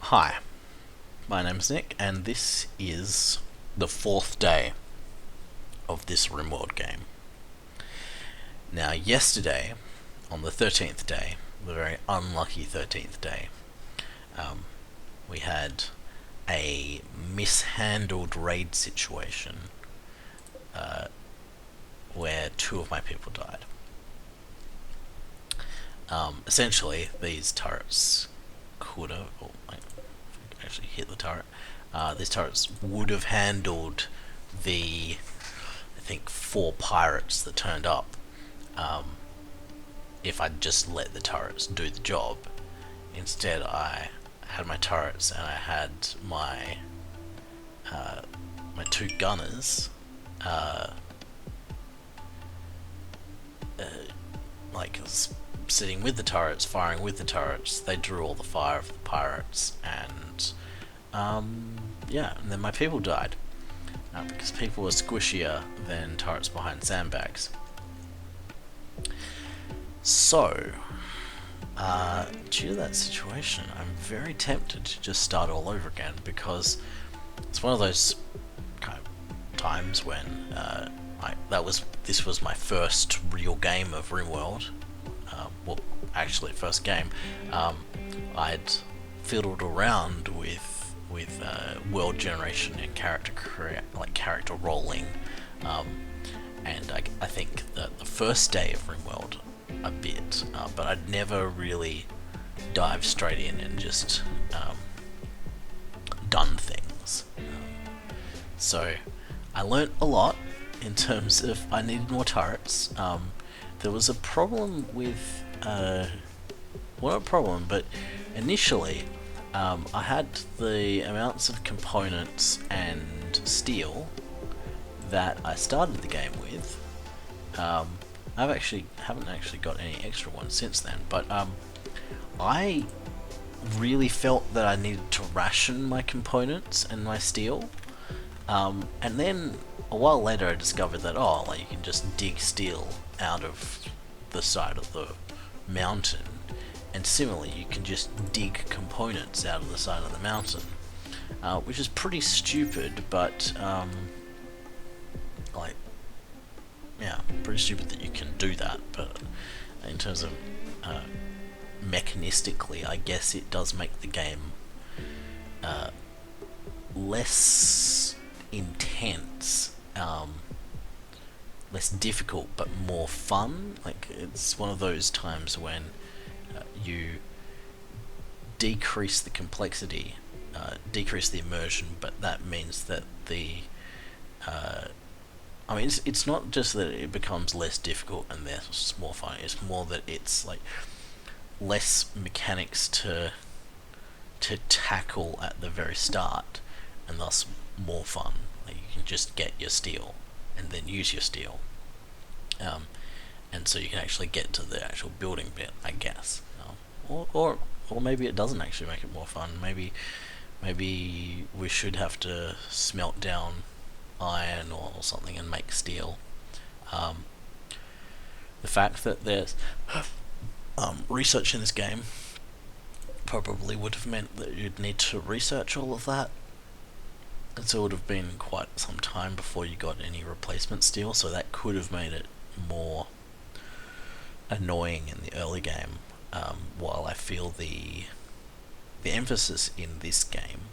Hi, my name's Nick, and this is the fourth day of this RimWorld game. Now, yesterday, on the 13th day, the very unlucky 13th day, um, we had a mishandled raid situation where two of my people died. Essentially, these turrets could have, actually hit the turret. These turrets would have handled the, I think, 4 pirates that turned up if I'd just let the turrets do the job. Instead, I had my turrets and I had my my 2 gunners like sitting with the turrets, firing with the turrets. They drew all the fire of the pirates, and yeah, and then my people died because people were squishier than turrets behind sandbags. So, due to that situation, I'm very tempted to just start all over again, because it's one of those kind of times when this was my first real game of RimWorld. Well, actually, first game. I'd fiddled around with world generation and character rolling, and I think that the first day of RimWorld a bit, but I'd never really dived straight in and just done things. So I learnt a lot in terms of I needed more turrets. There was a problem with, well, not a problem, but initially I had the amounts of components and steel that I started the game with. Haven't actually got any extra ones since then, but I really felt that I needed to ration my components and my steel. And then a while later I discovered that you can just dig steel out of the side of the mountain, and similarly you can just dig components out of the side of the mountain, which is pretty stupid, but pretty stupid that you can do that. But in terms of mechanistically, I guess it does make the game less intense, less difficult, but more fun. Like, it's one of those times when you decrease the complexity, decrease the immersion, but that means that it's not just that it becomes less difficult and there's more fun. It's more that it's like less mechanics to tackle at the very start, and thus more fun. Like, you can just get your steel and then use your steel, and so you can actually get to the actual building bit, I guess. Or maybe it doesn't actually make it more fun. Maybe we should have to smelt down iron or something and make steel. The fact that there's research in this game probably would have meant that you'd need to research all of that, and so it would have been quite some time before you got any replacement steel, so that could have made it more annoying in the early game, while I feel the emphasis in this game,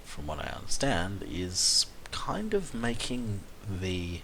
from what I understand, is kind of making the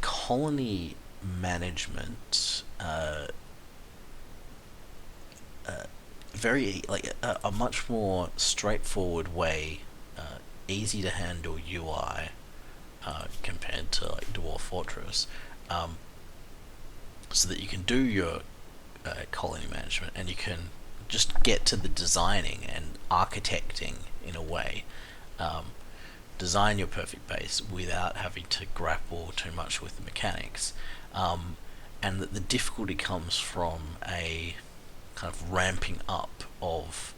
colony management very a much more straightforward way, easy to handle UI, compared to like Dwarf Fortress, so that you can do your colony management and you can just get to the designing and architecting in a way, design your perfect base without having to grapple too much with the mechanics, and that the difficulty comes from a kind of ramping up of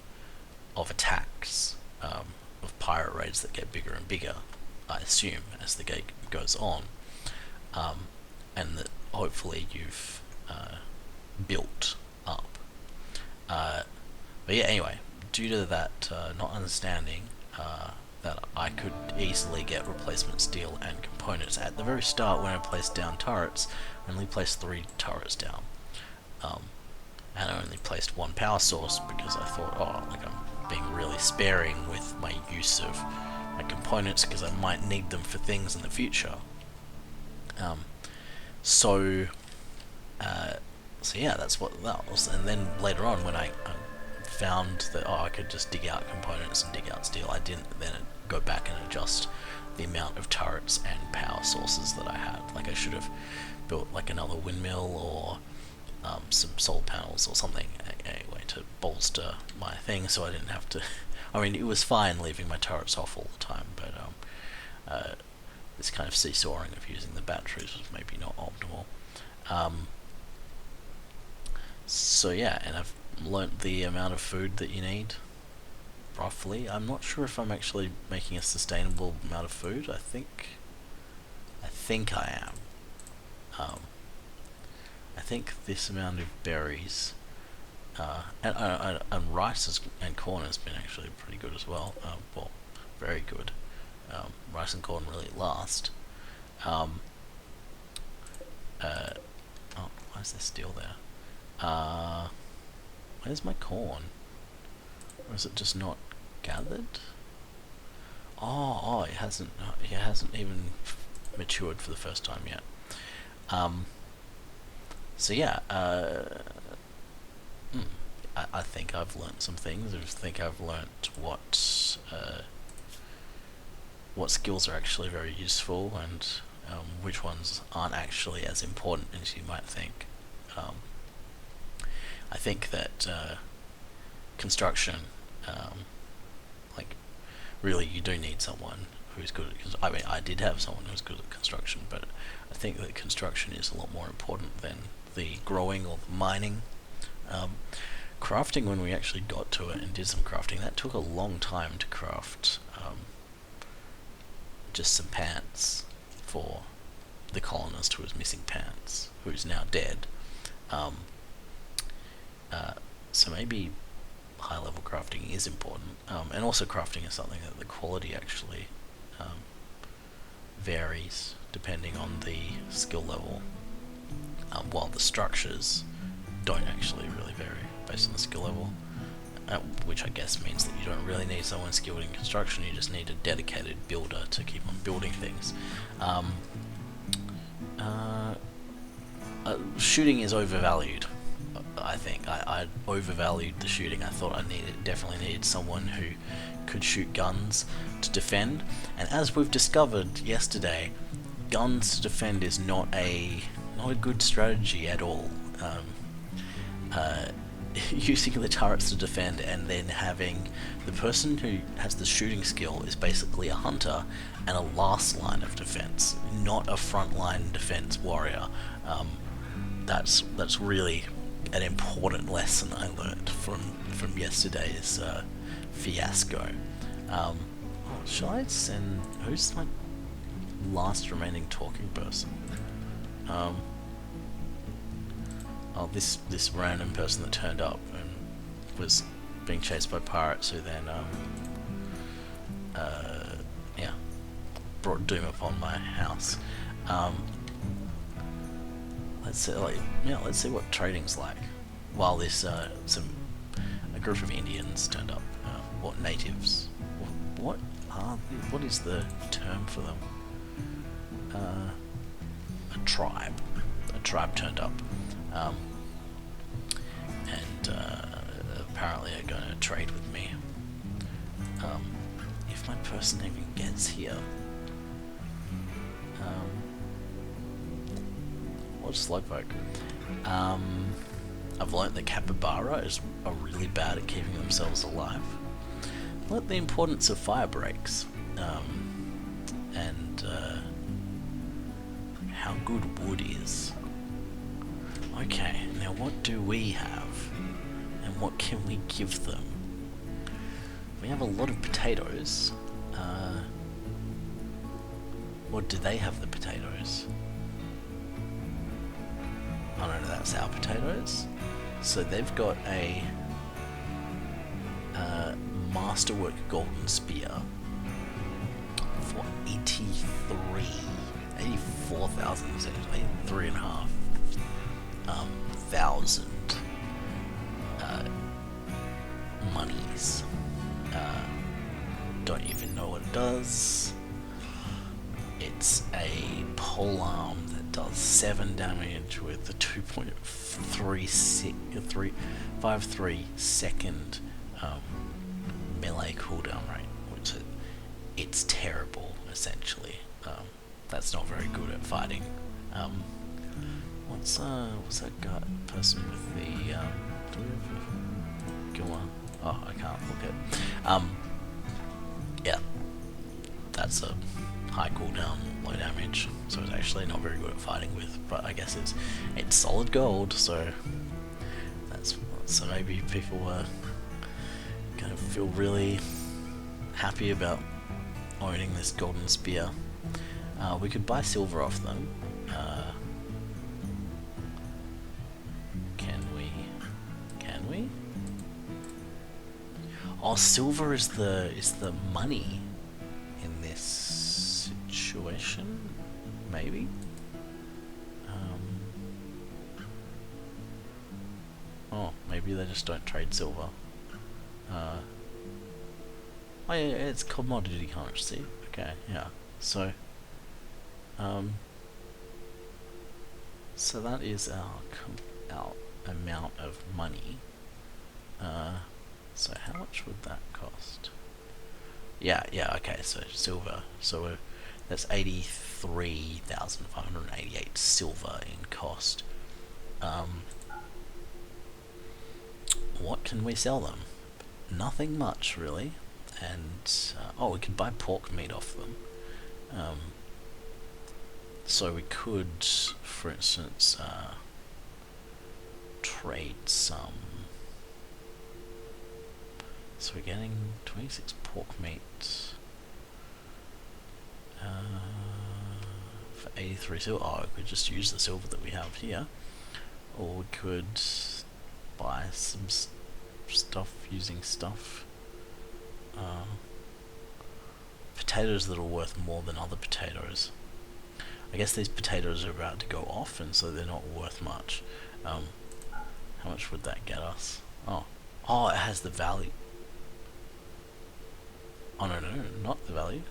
attacks, of pirate raids that get bigger and bigger, I assume, as the game goes on, and that hopefully you've built up. But yeah, anyway, due to that not understanding that I could easily get replacement steel and components at the very start when I placed down turrets, I only placed 3 turrets down. And I only placed 1 power source because I thought, oh, like I'm being really sparing with my use of my components because I might need them for things in the future. So yeah, that's what that was. And then later on, when I found that I could just dig out components and dig out steel, I didn't then go back and adjust the amount of turrets and power sources that I had. Like I should have built like another windmill or some solar panels or something anyway to bolster my thing, so I didn't have to. I mean, it was fine leaving my turrets off all the time, but this kind of seesawing of using the batteries was maybe not optimal. So yeah, and I've learnt the amount of food that you need, roughly. I'm not sure if I'm actually making a sustainable amount of food. I think I am. I think this amount of berries, and rice and corn has been actually pretty good as well. Well, very good. Rice and corn really last. Oh, why is there steel there? Where's my corn? Or is it just not gathered? Oh, it hasn't even matured for the first time yet. So yeah, I think I've learnt some things. I think I've learnt what skills are actually very useful and which ones aren't actually as important as you might think. I think that construction, like, really you do need someone who's good at. I mean, I did have someone who's good at construction, but I think that construction is a lot more important than the growing or the mining. Crafting, when we actually got to it and did some crafting, that took a long time to craft just some pants for the colonist who was missing pants, who's now dead. So maybe high level crafting is important, and also crafting is something that the quality actually varies depending on the skill level, while the structures don't actually really vary based on the skill level, which I guess means that you don't really need someone skilled in construction, you just need a dedicated builder to keep on building things. Shooting is overvalued. I think I overvalued the shooting. I thought I definitely needed someone who could shoot guns to defend, and as we've discovered yesterday, guns to defend is not a good strategy at all. Using the turrets to defend and then having the person who has the shooting skill is basically a hunter and a last line of defense, not a front line defense warrior. That's really an important lesson I learned from yesterday's fiasco. Shall I send... who's my last remaining talking person? This random person that turned up and was being chased by pirates who then brought doom upon my house. Let's see what trading's like. While this a group of Indians turned up, what natives? What is the term for them? A tribe. A tribe turned up, and apparently are going to trade with me. If my person even gets here. What's Slowpoke? I've learnt that capybara are really bad at keeping themselves alive. Learnt the importance of fire breaks, and how good wood is. Okay, now what do we have, and what can we give them? We have a lot of potatoes. Or do they have the potatoes? Oh no, that's our potatoes. So they've got a Masterwork Golden Spear for 84,000, 83.5 thousand monies. Don't even know what it does. It's a polearm that does 7 damage with a 2.53 second melee cooldown rate, which it's terrible essentially. That's not very good at fighting. What's that guy person with the do we have a killer? Oh, I can't look at. Yeah, that's a high cooldown, low damage, so it's actually not very good at fighting with. But I guess it's solid gold, so maybe people were gonna feel really happy about owning this golden spear. We could buy silver off them. Can we? Oh, silver is the money in this situation, maybe. Oh, maybe they just don't trade silver. Oh yeah, it's commodity currency. Okay, yeah. So that is our amount of money. So how much would that cost? Yeah, okay, so silver. So that's 83,588 silver in cost. What can we sell them? Nothing much, really. And oh, we could buy pork meat off them. So we could, for instance, trade some. So we're getting 26 pork meat for 83 silver. Oh, we could just use the silver that we have here, or we could buy some stuff using stuff. Potatoes that are worth more than other potatoes. I guess these potatoes are about to go off, and so they're not worth much. How much would that get us? Oh, it has the value. Oh no, not the value.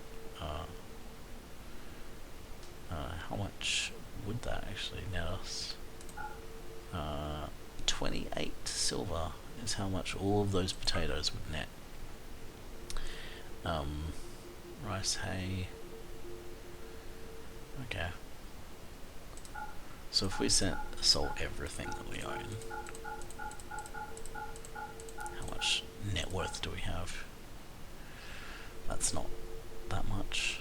How much would that actually net us? 28 silver is how much all of those potatoes would net. Rice, hay. Okay. So if we sold everything that we own, how much net worth do we have? That's not that much.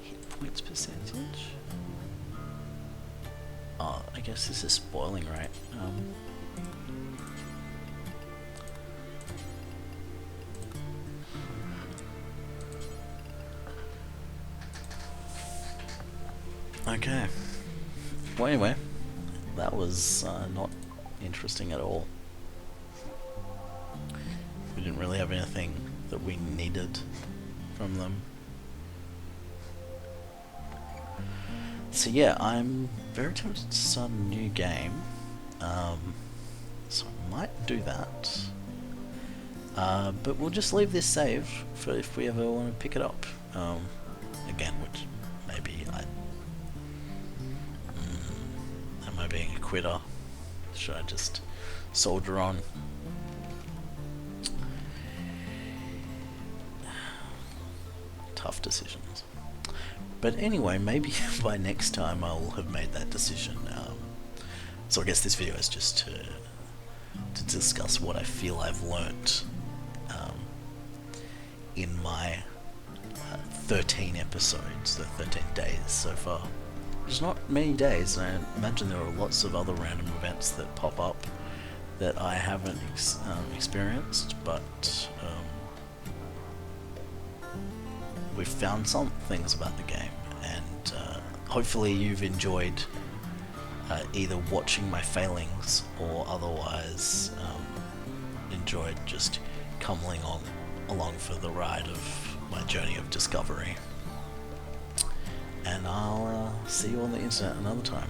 Hit points percentage? Oh, I guess this is spoiling, right? Okay. Well, anyway, that was not interesting at all. We didn't really have anything that we needed from them. So yeah, I'm very tempted to start a new game. So I might do that. But we'll just leave this save for if we ever want to pick it up. Again, which maybe am I being a quitter? Should I just soldier on? Tough decisions. But anyway, maybe by next time I'll have made that decision. So I guess this video is just to discuss what I feel I've learnt in my 13 episodes, the 13 days so far. There's not many days, and I imagine there are lots of other random events that pop up that I haven't experienced, but we've found some things about the game, and hopefully you've enjoyed either watching my failings or otherwise enjoyed just coming along for the ride of my journey of discovery. And I'll see you on the internet another time.